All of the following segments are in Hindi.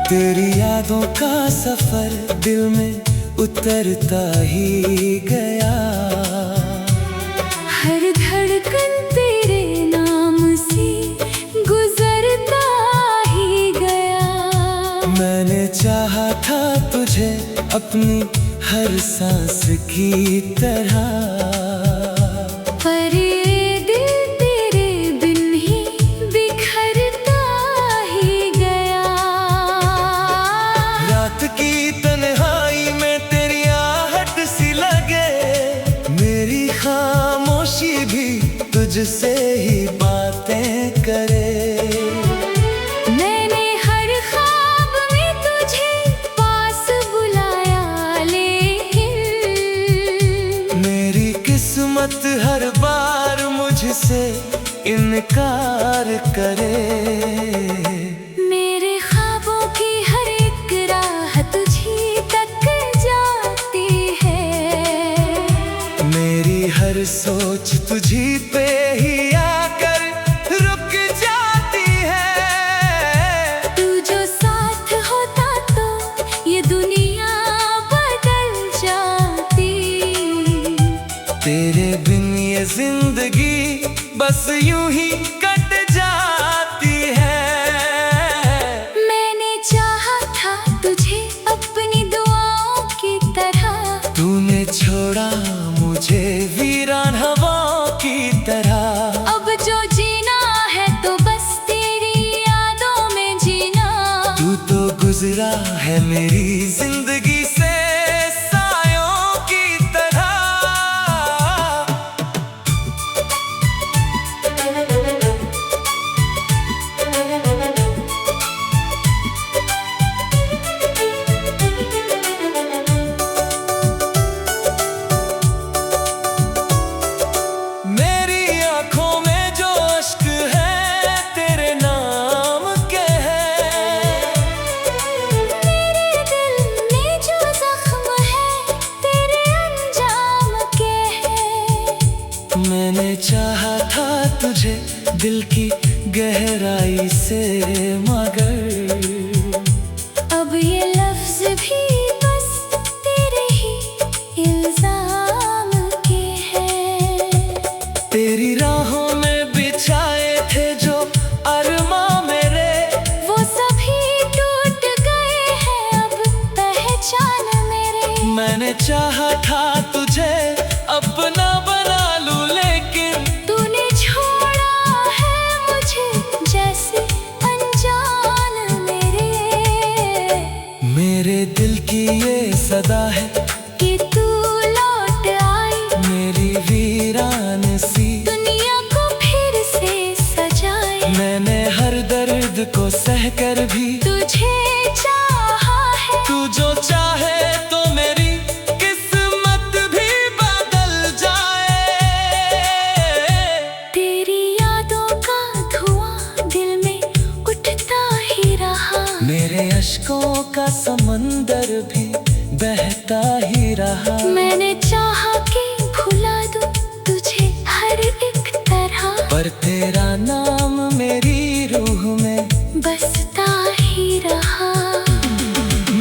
तेरी यादों का सफर दिल में उतरता ही गया। हर धड़कन तेरे नाम से गुजरता ही गया। मैंने चाहा था तुझे अपनी हर सांस की तरह, पर ये दिल तेरे बिन ही बिखरता ही गया। रात की तन्हाई में तेरी आहट सी लगे, मेरी खामोशी भी तुझसे ही बातें करे। मैंने हर ख्वाब में तुझे पास बुलाया, लेकिन मेरी किस्मत हर बार मुझसे इनकार करे। मेरे ख्वाबों की हर एक राह तुझी तक जाती है। मेरी हर सोच तुझी पे ही आकर रुक जाती है। तू जो साथ होता तो ये दुनिया बदल जाती। तेरे बिन ये जिंदगी बस यूं ही कट जाती है। मैंने चाहा था तुझे अपनी दुआओं की तरह, तूने छोड़ा मुझे वीरान हवाओं की तरह। अब जो जीना है तो बस तेरी यादों में जीना। तू तो गुजरा है मेरी जिंदगी से सायों की तरह। मेरी आंखों में जो अश्क है तेरे नाम के हैं। मेरे दिल में जो जख्म है तेरे अंजाम के हैं। मैंने चाहा था तुझे दिल की गहराई से, मगर अब ये लफ्ज भी बस तेरे ही इल्जाम के हैं। तेरी राहों में बिछाए थे जो अरमां मेरे, वो सभी टूट गए हैं अब पहचान मेरे। मैंने चाहा था तुझे अपना बना लूं, लेकिन तूने छोड़ा है मुझे जैसे अनजान मेरे दिल की ये सदा है कि तू लौट आई, मेरी वीरान सी दुनिया को फिर से सजाए। मैंने हर दर्द को सहकर भी तुझे चाहा है, तू जो चाहे तो मेरी किस्मत भी बदल जाए। तेरी यादों का धुआं दिल में उठता ही रहा। मेरे अश्कों का समंदर भी बहता ही रहा। मैंने चाहा कि भुला दूं तुझे हर एक तरह, पर तेरा नाम मेरी रूह में बसता ही रहा।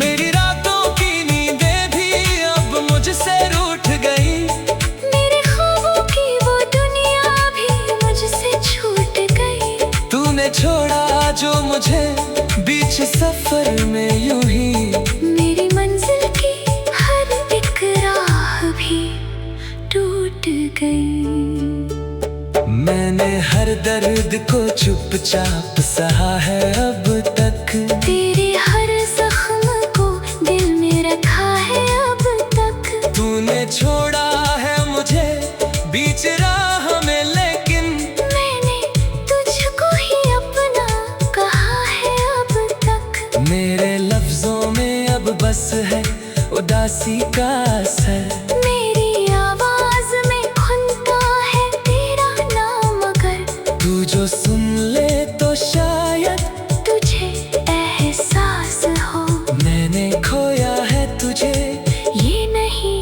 मेरी रातों की नींदें भी अब मुझसे रूठ गई। मेरे ख्वाबों की वो दुनिया भी मुझसे छूट गई। तूने छोड़ा जो मुझे बीच सफर में यूं ही। मेरी मंजिल की हर एक राह भी टूट गई। मैंने हर दर्द को चुपचाप सहा है अब तक। तेरे हर जख्म को दिल में रखा है अब तक। तूने छोड़ा है मुझे बीच राह में, लेकिन मैंने तुझको ही अपना कहा है अब तक। मेरे लफ्जों में अब बस है उदासी का असर। मेरी आवाज में खुलता है तेरा नाम, अगर तू जो सुन ले तो शायद तुझे एहसास हो। मैंने खोया है तुझे, ये नहीं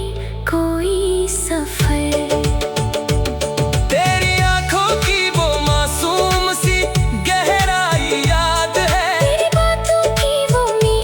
कोई सफर। तेरी आंखों की वो मासूम सी गहराई याद है। तेरी बातों की वो मीठी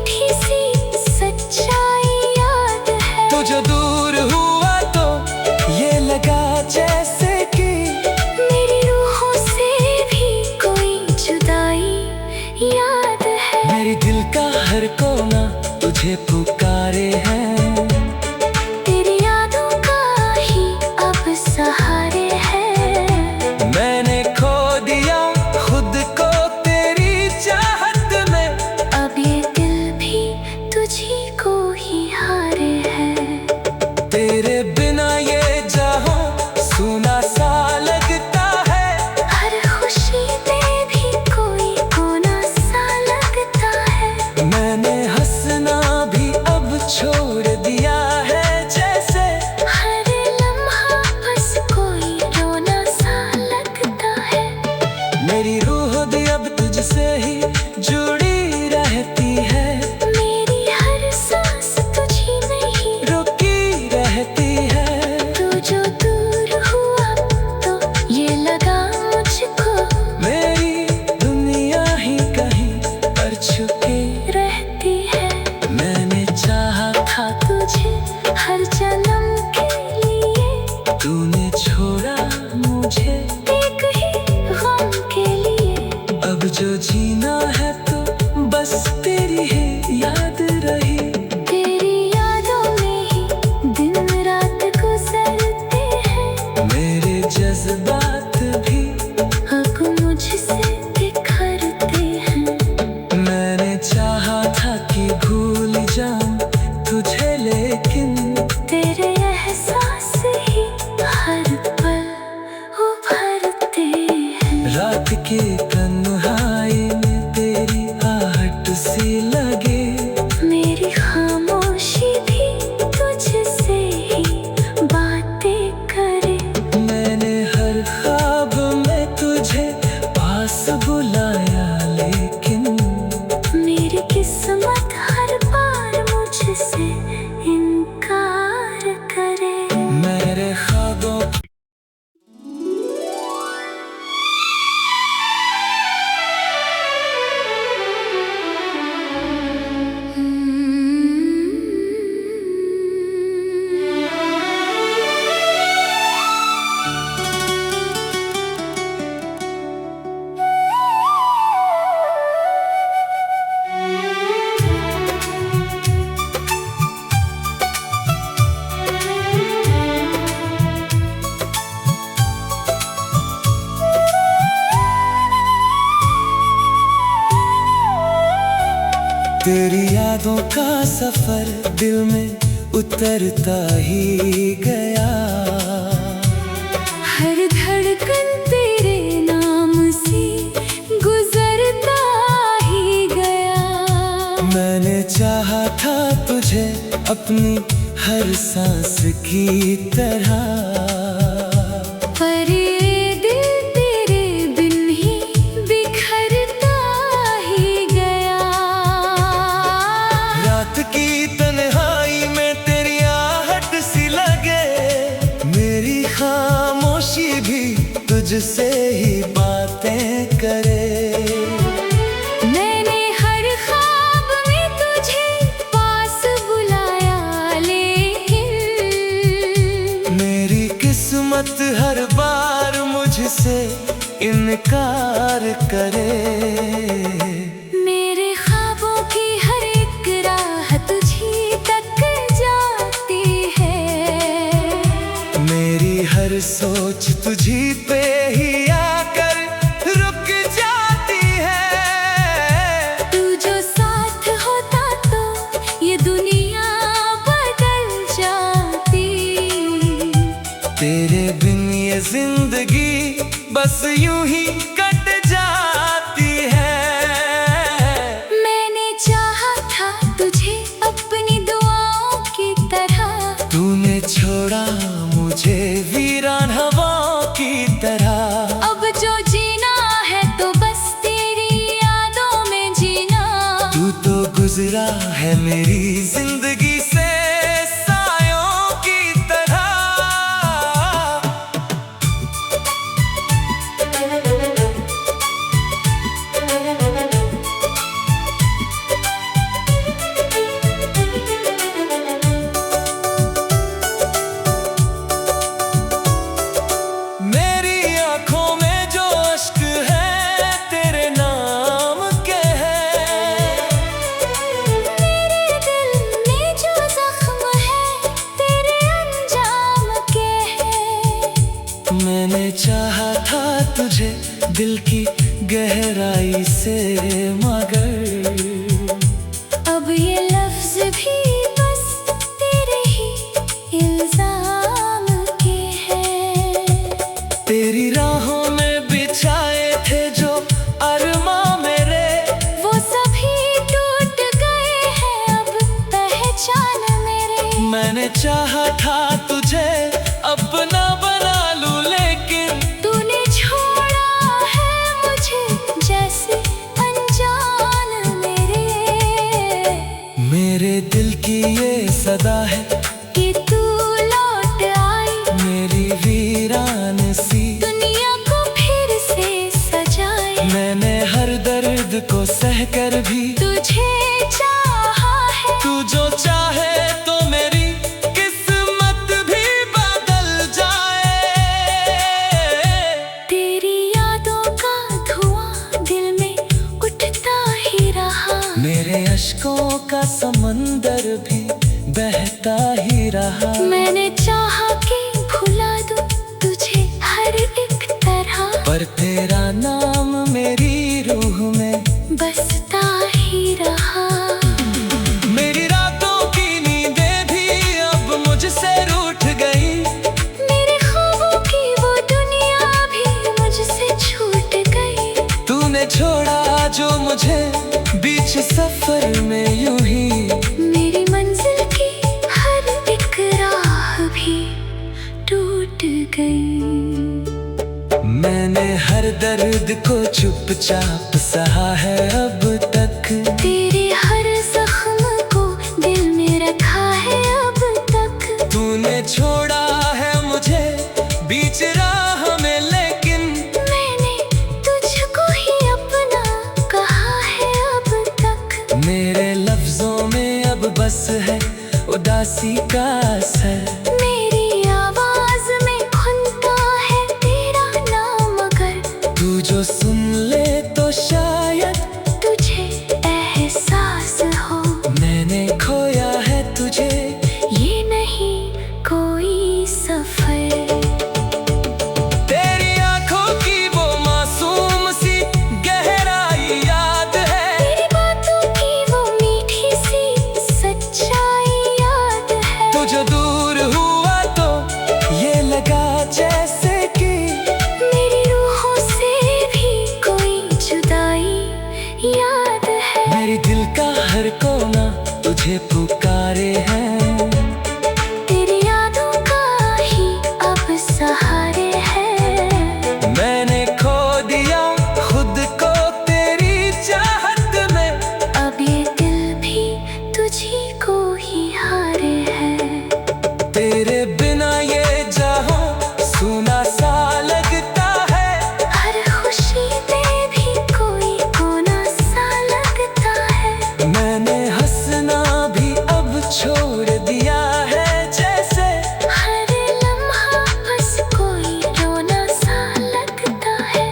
जो जीना है तो बस तेरी है याद रही। तेरी यादों में ही दिन रात गुजरते हैं। मेरे जज्बात भी अब मुझसे बिखरते हैं। मैंने चाहा था कि भूल जाऊं तुझे, लेकिन तेरे एहसास ही हर पल उभरते हैं। रात के तन्हाई में तेरी आहट सी लगे। मेरी खामोशी भी तुझसे ही बातें करे। मैंने हर ख्वाब में तुझे पास बुलाया, लेकिन मेरी किस्मत हर बार मुझसे इनकार करे। मेरे ख्वाबों तेरी यादों का सफर दिल में उतरता ही गया। हर धड़कन तेरे नाम से गुजरता ही गया। मैंने चाहा था तुझे अपनी हर सांस की तरह, पर ये दिल तेरे बिन ही बिखरता ही गया। रात की तन्हाई में तेरी आहट सी लगे। मेरी खामोशी भी तुझसे ही बातें करे। मैंने हर ख्वाब में तुझे पास बुलाया, लेकिन मेरी किस्मत हर बार मुझसे इनकार करे। मेरे ख्वाबों की हर एक राह तुझी तक जाती है। मेरी हर सोच तुझी पे ही आकर रुक जाती है। तू जो साथ होता तो ये दुनिया बदल जाती। तेरे बिन ये जिंदगी बस यूं ही कट जाती है। मैंने चाहा था तुझे अपनी दुआओं की तरह। तूने छोड़ा मुझे वीरान हवाओं की तरह। अब जो जीना है तो बस तेरी यादों में जीना। तू तो गुजरा है मेरी जिंदगी से सायों की तरह। मेरी आंखों में जो अश्क है तेरे नाम के हैं। मेरे दिल में जो जख्म है तेरे अंजाम के हैं। मैंने चाहा था तुझे दिल की गहराई से, मगर अब ये लफ्ज भी बस तेरे ही इल्जाम के हैं। तेरी राहों में बिछाए थे जो अरमां मेरे, वो सभी टूट गए हैं अब पहचान मेरे। मैंने चाहा था तुझे अपना बना लूं, लेकिन तूने छोड़ा है मुझे जैसे अनजान मेरे। मेरे दिल की ये सदा है कि तू लौट आई, मेरी वीरान सी दुनिया को फिर से सजाए। मैंने हर दर्द को सहकर भी तुझे चाहा है। तू जो चाहे तो मेरी किस्मत भी बदल जाए। तेरी यादों का धुआं दिल में का समंदर भी बहता ही रहा। मैंने चाहा कि भुला दूं तुझे हर एक तरह, पर तेरा नाम मेरी रूह में बसता ही रहा। मेरी रातों की नींदें भी अब मुझसे रूठ गई, मेरे ख्वाबों की वो दुनिया भी मुझसे छूट गई। तूने छोड़ा जो मुझे बीच सफर में यूं ही, मेरी मंजिल की हर एक राह भी टूट गई। मैंने हर दर्द को चुपचाप सहा है अब तक, तेरे हर जख्म को दिल में रखा है अब तक। तूने छोड़ा है मुझे बीच राह में, लेकिन मैंने तुझको ही अपना कहा है अब तक। मेरे लफ्जों में अब बस है उदासी का असर। मेरी आवाज में खुलता है तेरा नाम, अगर तू जो सुन ले तो शायद तुझे एहसास हो। मैंने खोया है तुझे, ये नहीं कोई सफर। तेरी आंखों की वो मासूम सी गहराई याद है, तेरी बातों की वो मीठी सी सच्चाई याद है। तू जो दूर हुआ तो ये लगा जैसे कि मेरी रूहों से भी कोई जुदाई याद है। मेरी दिल का हर कोना तुझे पुकारे है। तेरी यादों का ही अब सहारे है। मैंने खो दिया खुद को तेरी चाहत में, अब ये दिल भी तुझी को ही हारे है। तेरे बिना ये जहां सुना सा लगता है, हर खुशी में भी कोई कोना सा लगता है। मैंने हंसना भी अब छोड़ दिया है, जैसे हर लम्हा बस कोई रोना सा लगता है।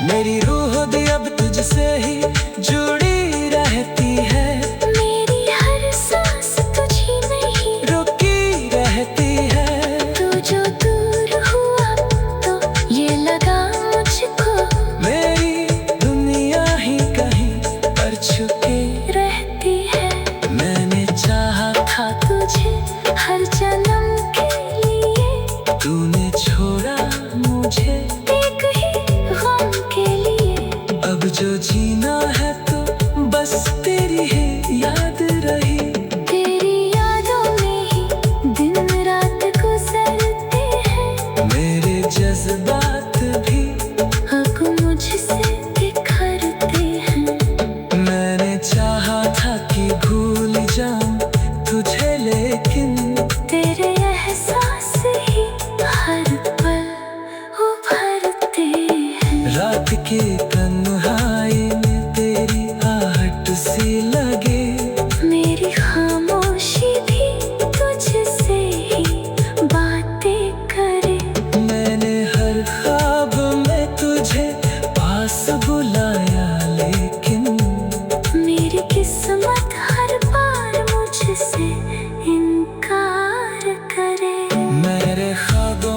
मेरी रूह भी अब तुझसे ही जुड़ी रहती है, मेरी हर सांस तुझी में ही रुकी रहती है। तू जो दूर हुआ तो ये लगा मुझको मेरी दुनिया ही कहीं पर छुपी रहती है। मैंने चाहा था तुझे हर जन्म के लिए, तूने छोड़ा मुझे एक ही गम के लिए। अब जो जीना है तो बस तेरी ही याद रही। तेरी यादों में ही दिन रात गुजरते हैं, मेरे जज्बात भी अब मुझसे बिखरते हैं। मैंने चाहा था कि भूल जाऊं तुझे, लेकिन तेरे एहसास ही हर पल उभरते हैं। रात की तन्हाई में तेरी आहट सी लगे, मेरी खामोशी भी तुझसे ही बातें करे। मैंने हर ख्वाब में तुझे पास बुलाया, लेकिन मेरी किस्मत हर बार मुझसे इनकार करे। मेरे ख्वाबों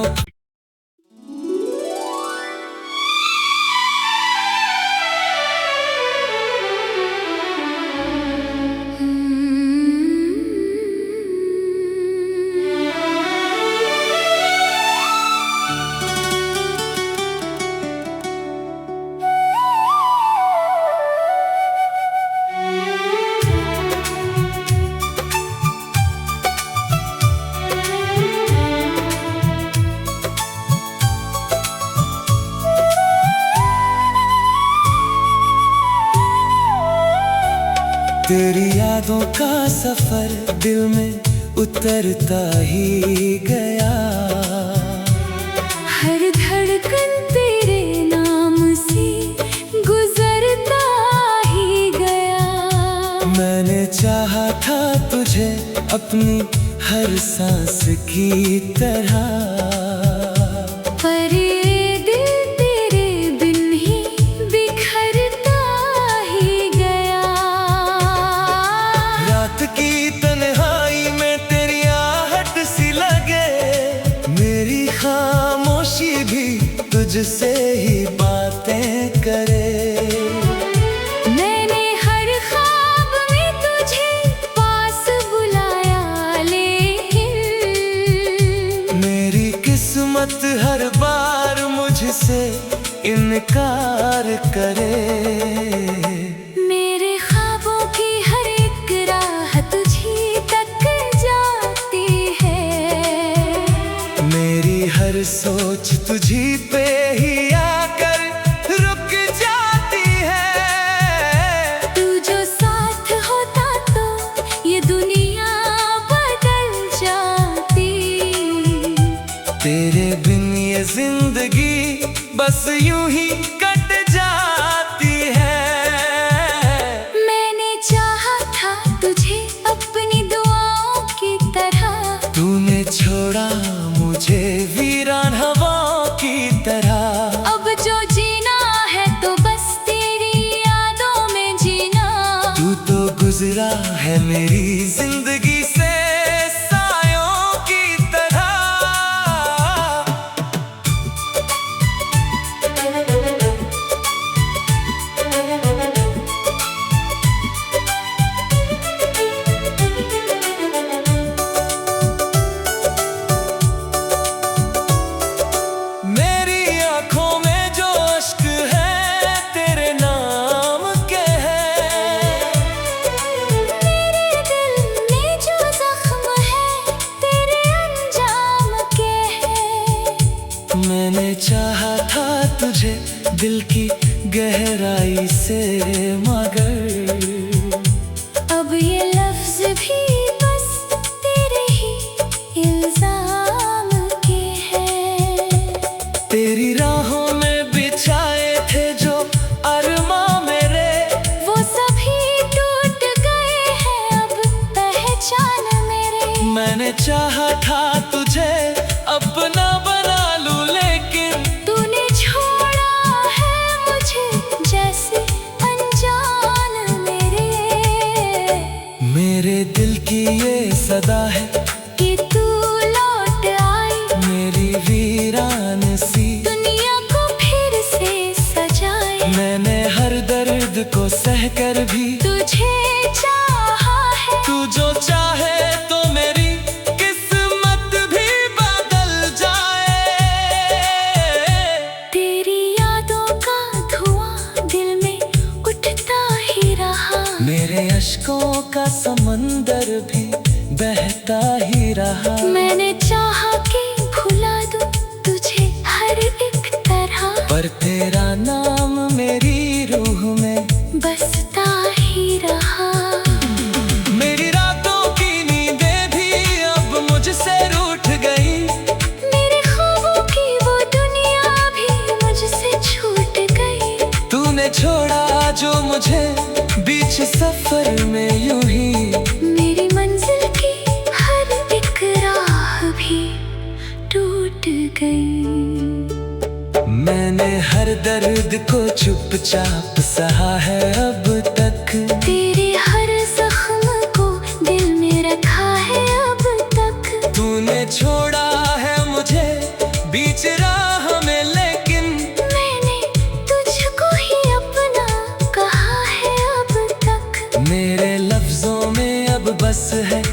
तेरी यादों का सफर दिल में उतरता ही गया। हर धड़कन तेरे नाम से गुजरता ही गया। मैंने चाहा था तुझे अपनी हर सांस की तरह, पर ये दिल तेरे बिन ही बिखरता ही गया। खामोशी भी तुझसे ही बातें करे। मैंने हर ख्वाब में तुझे पास बुलाया, लेकिन मेरी किस्मत हर बार मुझसे इनकार करे। मेरे ख्वाबों की हर एक राह तुझी तक जाती है। मेरी हर सोच तुझी पे ही आकर रुक जाती है। तू जो साथ होता तो ये दुनिया बदल जाती। तेरे बिन ये जिंदगी बस यूं ही कट जाती है। मैंने चाहा था तुझे अपनी दुआओं की तरह, तूने छोड़ा मुझे वीरान हवाओं की तरह। अब जो जीना है तो बस तेरी यादों में जीना। तू तो गुजरा है मेरी जिंदगी से सायों की तरह। मेरी आंखों में जो अश्क है तेरे नाम के हैं। मेरे दिल में जो जख्म है तेरे अंजाम के हैं। मैंने चाहा था तुझे दिल की गहराई से, मगर अब ये लफ्ज भी बस तेरे ही इल्जाम के हैं। तेरी राहों में बिछाए थे जो अरमा मेरे, वो सभी टूट गए हैं अब पहचान मेरे। मैंने चाहा था तुझे अपना बना लूं, लेकिन तूने छोड़ा है मुझे जैसे अनजान मेरे। मेरे दिल की ये सदा है कि तू लौट आई, मेरी वीरान सी दुनिया को फिर से सजाए। मैंने हर दर्द को सहकर भी तुझे चाहा है, तू जो चाहे तो मेरी किस्मत भी बदल जाए। तेरी यादों का धुआं दिल में उठता ही रहा। मेरे अश्कों का समंदर भी बहता ही रहा। मैंने चाहा कि भुला दूं तुझे हर एक तरह, पर तेरा नाम मेरी रूह में बसता ही रहा। मेरी रातों की नींदें भी अब मुझसे रूठ गई। मेरे ख्वाबों की वो दुनिया भी मुझसे छूट गई। तूने छोड़ा जो मुझे बीच सफर में यूं ही। मेरी मंजिल की हर एक राह भी टूट गई। मैंने हर दर्द को चुपचाप सहा है अब तक। तेरे हर जख्म को दिल में रखा है अब तक। तूने छोड़ा है मुझे बीच राह में, लेकिन मैंने तुझको ही अपना कहा है अब तक। मेरे लफ्जों में अब बस है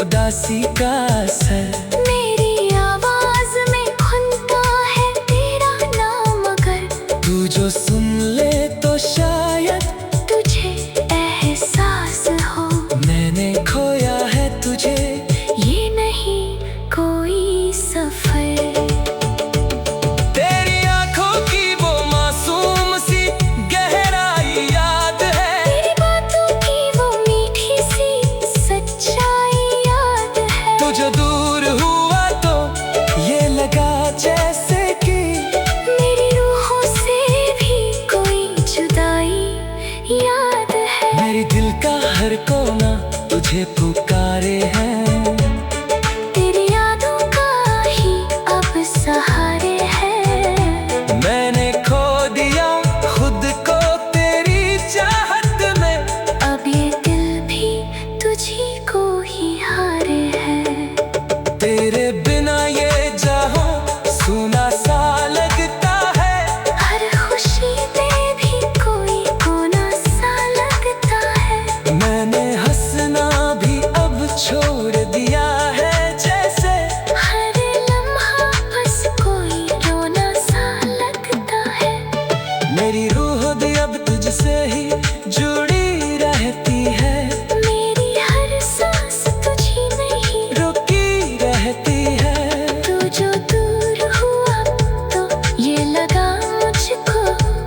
उदासी का असर। मेरी आवाज में खुलता है तेरा नाम, अगर तू जो सुन ले तो शायद तुझे एहसास हो। मैंने खोया है तुझे, ये नहीं कोई सफर। तेरी आंखों की वो मासूम सी गहराई याद है। तेरी बातों की वो मीठी सी सच्चाई याद है। तू जो दूर हुआ तो ये लगा जैसे कि मेरी रूहों से भी ये लगा मुझको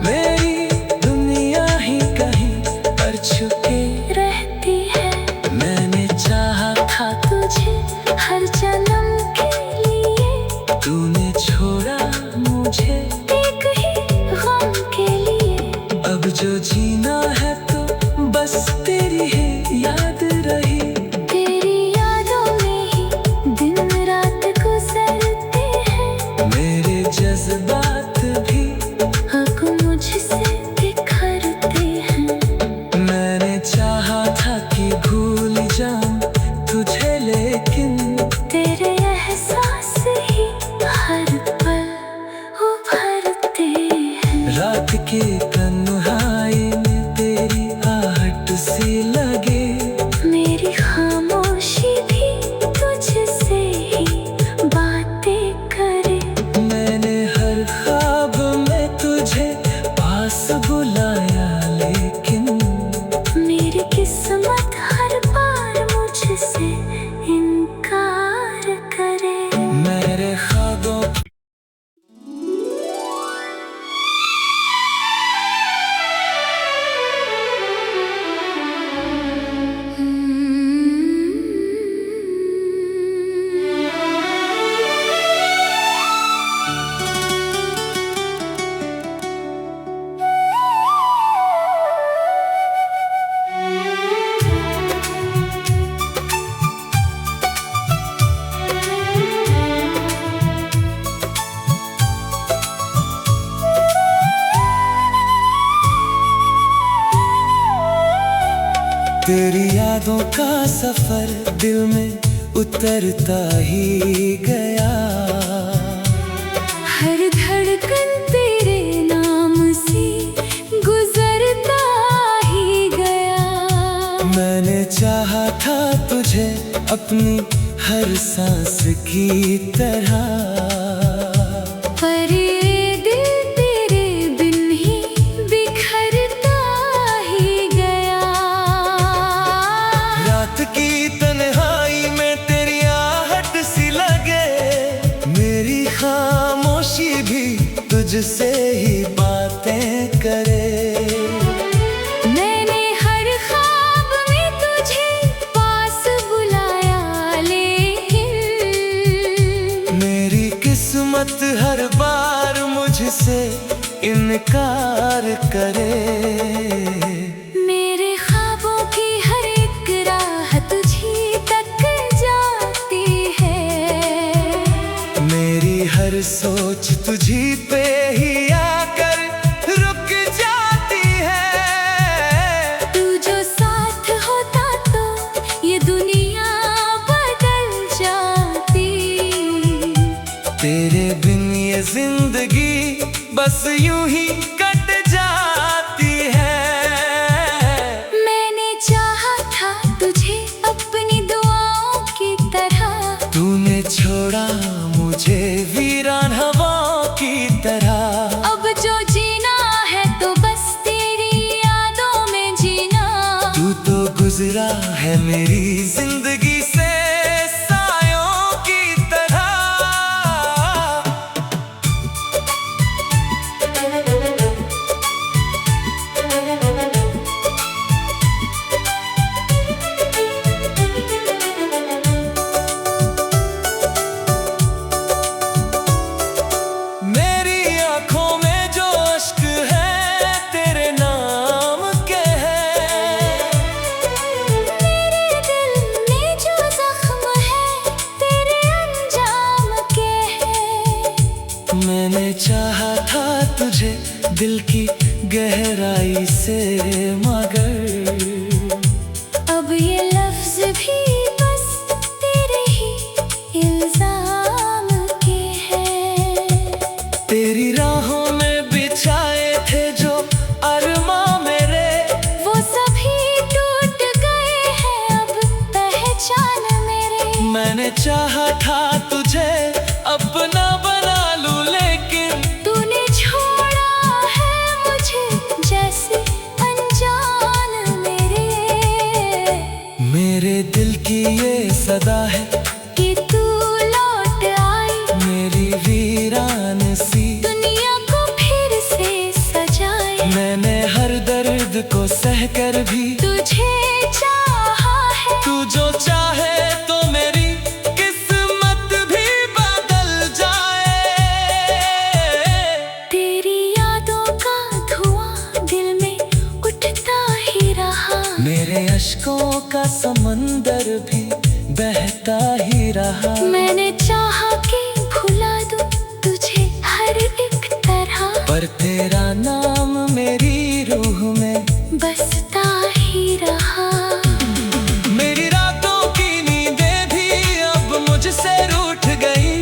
मेरी दुनिया ही कहीं पर छुपे रहती है। मैंने चाहा था तुझे हर जन्म के लिए, तूने छोड़ा मुझे एक ही गम के लिए। अब जो जीना है तो बस तेरी ही याद रही। तेरी यादों में ही दिन रात गुजरते हैं। मेरे जज्बात भी अब मुझसे बिखरते हैं। मैंने चाहा था कि भूल जाऊं तुझे, लेकिन तेरे एहसास ही हर पल उभरते हैं। रात की तन्हाई में तेरी आहट सी लगे। मेरी खामोशी भी तुझसे ही बातें करे। मैंने हर ख्वाब में तुझे पास बुलाया, लेकिन मेरी किस्मत हर बार मुझसे इनकार करे। मेरे ख्वाबों तेरी यादों का सफर दिल में उतरता ही गया। हर धड़कन तेरे नाम से गुजरता ही गया। मैंने चाहा था तुझे अपनी हर सांस की तरह, पर ये दिल तेरे बिन ही बिखरता ही गया। रात की तन्हाई में तेरी आहट सी लगे। मेरी खामोशी भी तुझसे ही बातें करे। मैंने हर ख्वाब में तुझे पास बुलाया, लेकिन मेरी किस्मत हर बार मुझसे इनकार करे। मेरे ख्वाबों की हर एक राह तुझी तक जाती है। मेरी हर सोच तुझी पे ही आकर रुक जाती है। तू जो साथ होता तो ये दुनिया बदल जाती। तेरे बिन ये जिंदगी बस यूं ही कट जाती है। मैंने चाहा था तुझे अपनी दुआओं की तरह। तूने छोड़ा मुझे वीरान हवाओं की तरह। अब जो जीना है तो बस तेरी यादों में जीना। तू तो गुजरा है मेरी जिंदगी से सायों की तरह। मेरी आंखों में जो अश्क है तेरे नाम के हैं। मेरे दिल में जो जख्म है तेरे अंजाम के हैं। मैंने चाहा था तुझे दिल की गहराई से, मगर अब ये लफ्ज भी बस तेरे ही इल्जाम के हैं। तेरी राहों में बिछाए थे जो अरमा मेरे, वो सभी टूट गए हैं अब पहचान मेरे। मैंने चाहा था तुझे अपना बना लूं, लेकिन तूने छोड़ा है मुझे जैसे अनजान मेरे दिल की ये सदा है कि तू लौट आई मेरी वीरान सी दुनिया सहकर भी तुझे चाहा है। तू जो चाहे तो मेरी किस्मत भी बदल जाए। तेरी यादों का धुआं दिल में उठता ही रहा। मेरे अश्कों का समंदर भी बहता ही रहा। मैंने चाहा कि भुला दूं तुझे हर एक तरह, पर तेरा नाम मेरी रूह में बसता ही रहा। मेरी रातों की नींदें भी अब मुझसे रूठ गई।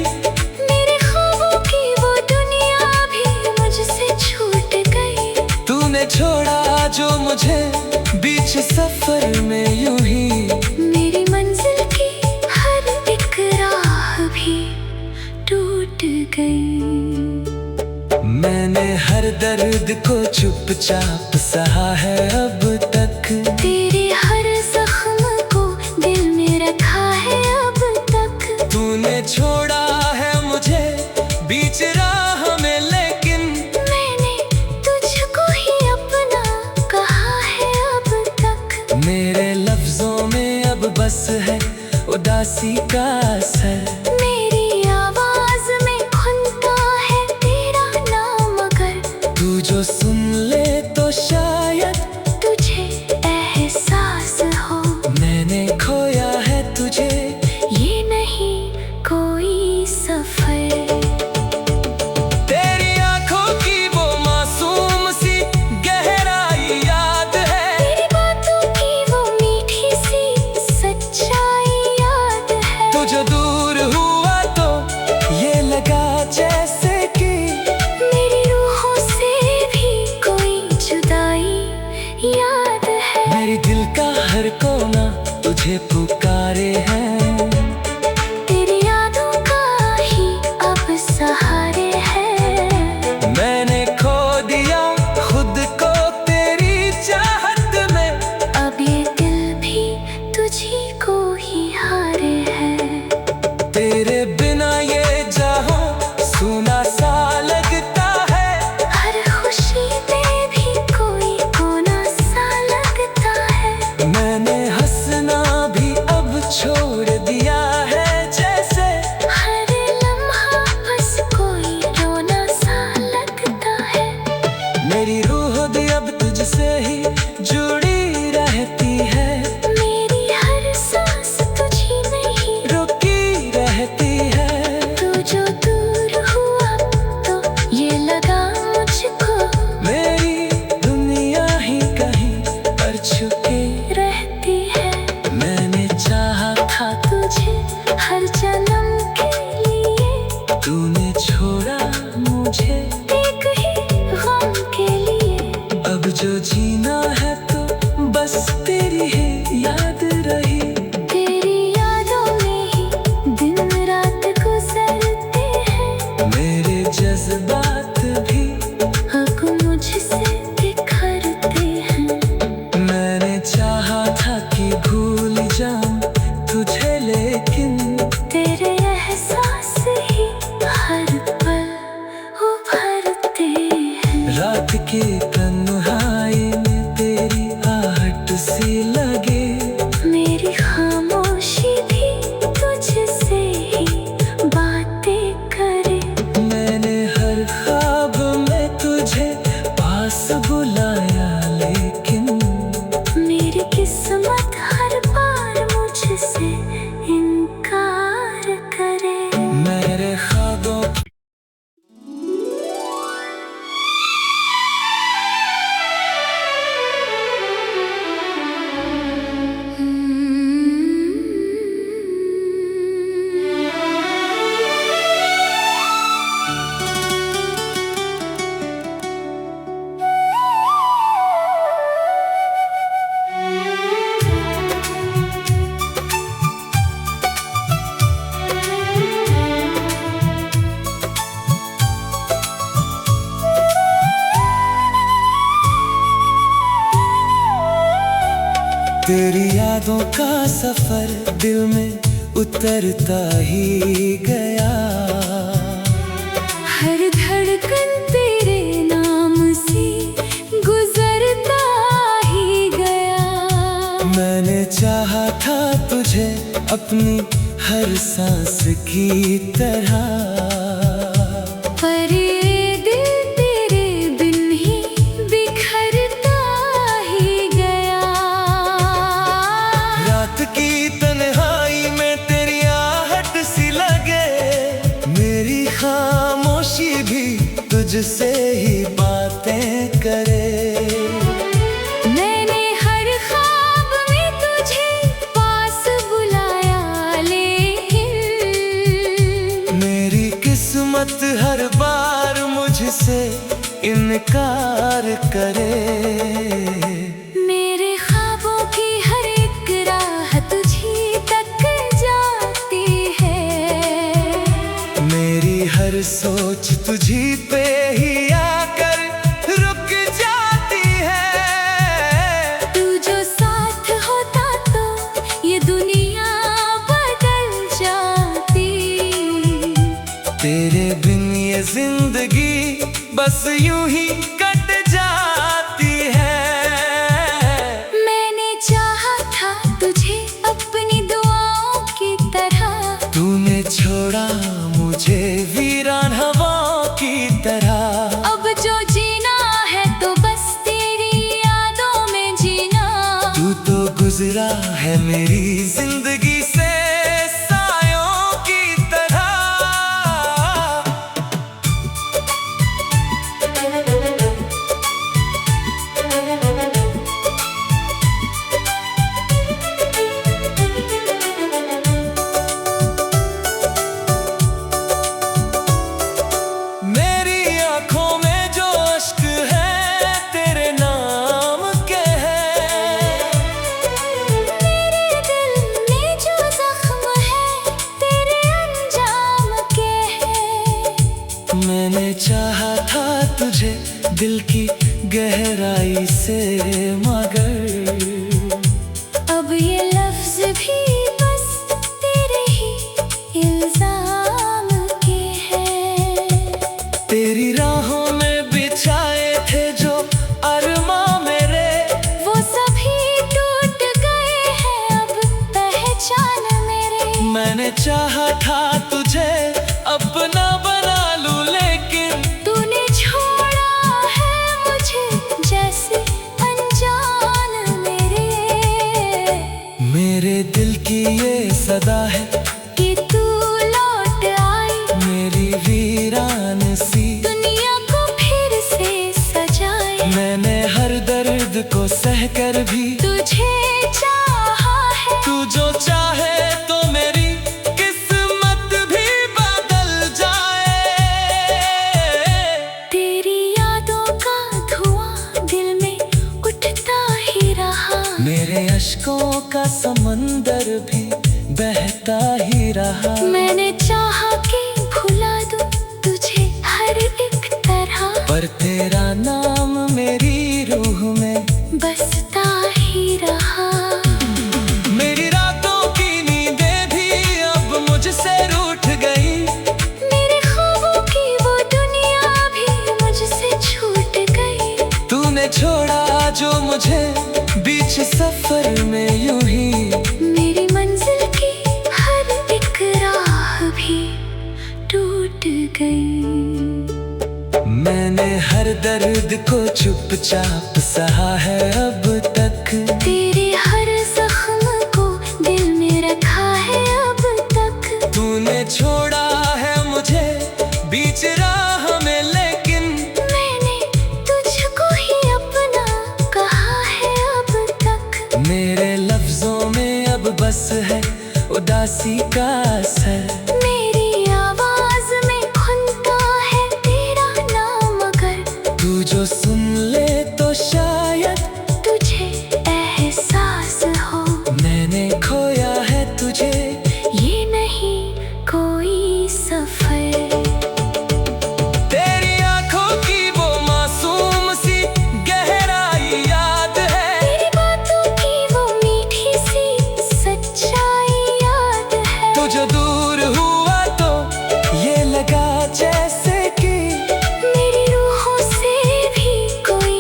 मेरे ख्वाबों की वो दुनिया भी मुझसे छूट गई। तूने छोड़ा जो मुझे बीच सफर में यूं ही। मेरी मंजिल की हर एक राह भी टूट गई। मैंने हर दर्द को चुपचाप सहा है अब तक। तेरे हर जख्म को दिल में रखा है अब तक। तूने छोड़ा है मुझे बीच राह में, लेकिन मैंने तुझको ही अपना कहा है अब तक। मेरे लफ्जों में अब बस है उदासी का असर। मेरी आवाज में खुलता है तेरा नाम, अगर तू जो सुन ले तो शायद तुझे एहसास हो। मैंने खोया है तुझे, ये नहीं कोई सफर। तेरी आंखों की वो मासूम सी गहराई याद है। तेरी बातों की वो मीठी सी सच्चाई याद है। तू जो दूर हुआ तो ये लगा जैसे कि मेरी रूहों से भी कोई जुदाई याद है। मेरी दिल का हर कोना तुझे पुकारे है। तेरी यादों का ही अब सहारे है। मैंने खो दिया खुद को तेरी चाहत में। अब ये दिल भी तुझी को ही हारे है। तेरे बिना ये जहां सुना सा लगता है। हर खुशी में भी कोई कोना सा लगता है। मैंने हंसना भी अब छोड़ दिया है जैसे। हर लम्हा बस कोई रोना सा लगता है। मेरी रूह भी अब तुझसे ही जुड़ी रहती है। मेरी हर सांस तुझी में ही रुकी रहती है। तू जो दूर हुआ तो ये लगा मुझको मेरी दुनिया ही कहीं पर छुपी रहती है। मैंने चाहा था तुझे हर जन्म के लिए, तूने छोड़ा मुझे एक ही गम के लिए। अब जो जीना है तो बस तेरी ही याद रही। तेरी यादों में ही दिन रात गुजरते हैं। मेरे जज्बात भी अब मुझसे बिखरते हैं। मैंने चाहा था कि भूल जाऊं तुझे, लेकिन तेरे एहसास ही हर पल उभरते हैं। रात की तन्हाई में तेरी आहट सी लगे। मेरी खामोशी भी तुझसे ही बातें करे। मैंने हर ख्वाब में तुझे पास बुलाया, लेकिन मेरी किस्मत हर बार मुझसे इनकार करे। मेरे ख्वाबों तेरी यादों का सफर दिल में उतरता ही गया। हर धड़कन तेरे नाम से गुजरता ही अपनी हर सांस की तरह। पर ये दिल तेरे बिन ही बिखरता ही गया। रात की तन्हाई में तेरी आहट सी लगे, मेरी खामोशी भी तुझसे ही बातें करे। मैंने हर ख्वाब में तुझे पास बुलाया, लेकिन मेरी किस्मत हर बार मुझसे इनकार करे। मेरे ख्वाबों की हर एक राह तुझी तक जाती है। मेरी हर सोच तुझी पे ही आकर रुक जाती है। तू जो साथ होता तो ये दुनिया बदल जाती। तेरे बिन ये जिंदगी बस यूं ही कट जाती है। मैंने चाहा था तुझे अपनी दुआओं की तरह, तूने छोड़ा मुझे वीरान हवाओं की तरह। अब जो जीना है तो बस तेरी यादों में जीना। तू तो गुजरा है मेरी जिंदगी से सायों की तरह। मेरी आंखों में जो अश्क है तेरे नाम के हैं। मेरे दिल में जो जख्म है तेरे अंजाम के हैं। मैंने चाहा था तुझे दिल की गहराई से, मगर अब ये लफ्ज भी बस तेरे ही इल्जाम के हैं। तेरी राहों में बिछाए थे जो अरमां मेरे, वो सभी टूट गए हैं अब पहचान मेरे। मैंने चाहा था तुझे अपना बना लूं, लेकिन तूने छोड़ा है मुझे जैसे अनजान मेरे दिल की ये सदा है कि तू लौट आई, मेरी वीरान सी दुनिया को फिर से सजाए। मैंने हर दर्द को सहकर भी तुझे चाहा है, तू जो चाहे तो मेरी किस्मत भी बदल जाए। तेरी यादों का धुआं दिल में उठता ही रहा। मेरे अश्कों का समंदर भी बहता ही रहा। मैंने चाहा कि भुला दूं तुझे हर एक तरह, पर तेरा नाम मेरी रूह में बसता ही रहा। मेरी रातों की नींदें भी अब मुझसे रूठ गई। मेरे ख्वाबों की वो दुनिया भी मुझसे छूट गई। तूने छोड़ा जो मुझे बीच सफर में यूं ही। मेरी मंजिल की हर एक राह भी टूट गई। मैंने हर दर्द को चुपचाप सहा है अब तक। तेरे हर जख्म को दिल में रखा है अब तक। तूने छोड़ा है मुझे बीच राह में, लेकिन मैंने तुझको ही अपना कहा है अब तक। मेरे लफ्जों में अब बस है उदासी का असर। मेरी आवाज में खुलता है तेरा नाम, अगर तू जो सुन ले तो शायद तुझे एहसास हो। मैंने खोया है तुझे, ये नहीं कोई सफर। तेरी आंखों की वो मासूम सी गहराई याद है। तेरी बातों की वो मीठी सी सच्चाई याद है। तू जो दूर हुआ तो ये लगा जैसे कि मेरी रूहों से भी कोई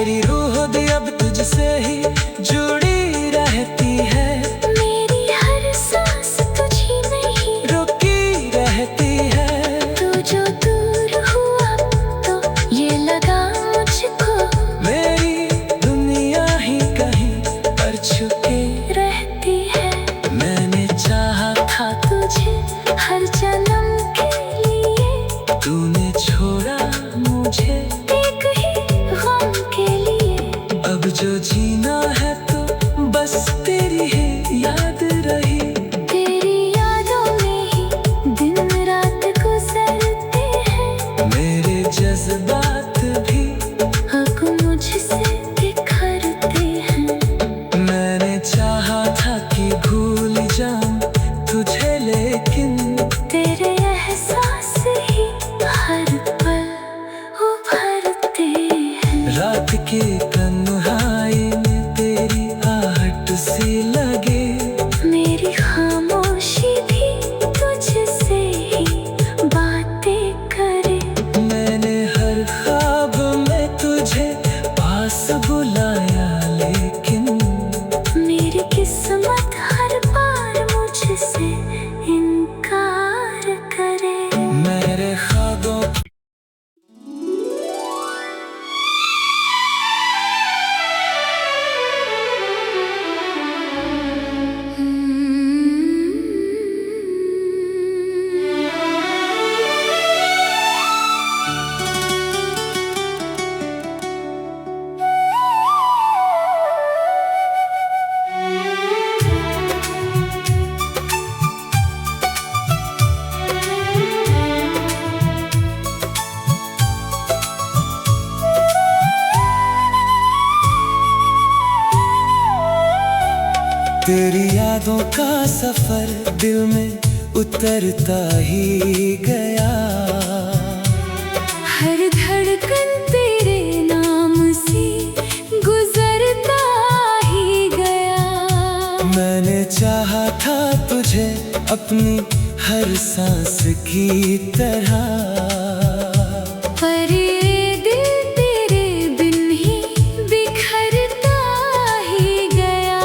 मेरी रूह भी अब तुझसे ही जुड़ी रहती है। मेरी हर सांस तुझी नहीं रुकी रहती है। तू जो दूर हुआ तो ये लगा मुझको मेरी दुनिया ही कहीं पर छुपी रहती है। मैंने चाहा था तुझे हर जन्म के लिए, तूने छोड़ा मुझे एक ही गम के लिए। अब जो जीना है तो बस तेरी ही याद रही। तेरी यादों में ही दिन रात गुजरते हैं। मेरे जज्बात भी अब मुझसे बिखरते हैं। मैंने चाहा था कि भूल जाऊं तुझे, लेकिन तेरे एहसास ही हर पल उभरते हैं। रात के तन्हाई में तेरी आहट सी लगे। मेरी खामोशी भी तुझसे ही बातें करे। मैंने हर ख्वाब में तुझे पास बुलाया, लेकिन मेरी किस्मत हर बार मुझसे इनकार करे। मेरे ख्वाबों तेरी यादों का सफर दिल में उतरता ही गया। हर धड़कन तेरे नाम से गुजरता ही गया। मैंने चाहा था तुझे अपनी हर सांस की तरह, पर ये दिल तेरे बिन ही बिखरता ही गया।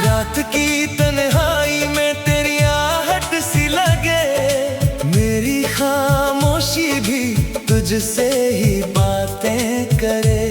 रात की तन्हाई में तेरी आहट सी लगे। मेरी खामोशी भी तुझसे ही बातें करे।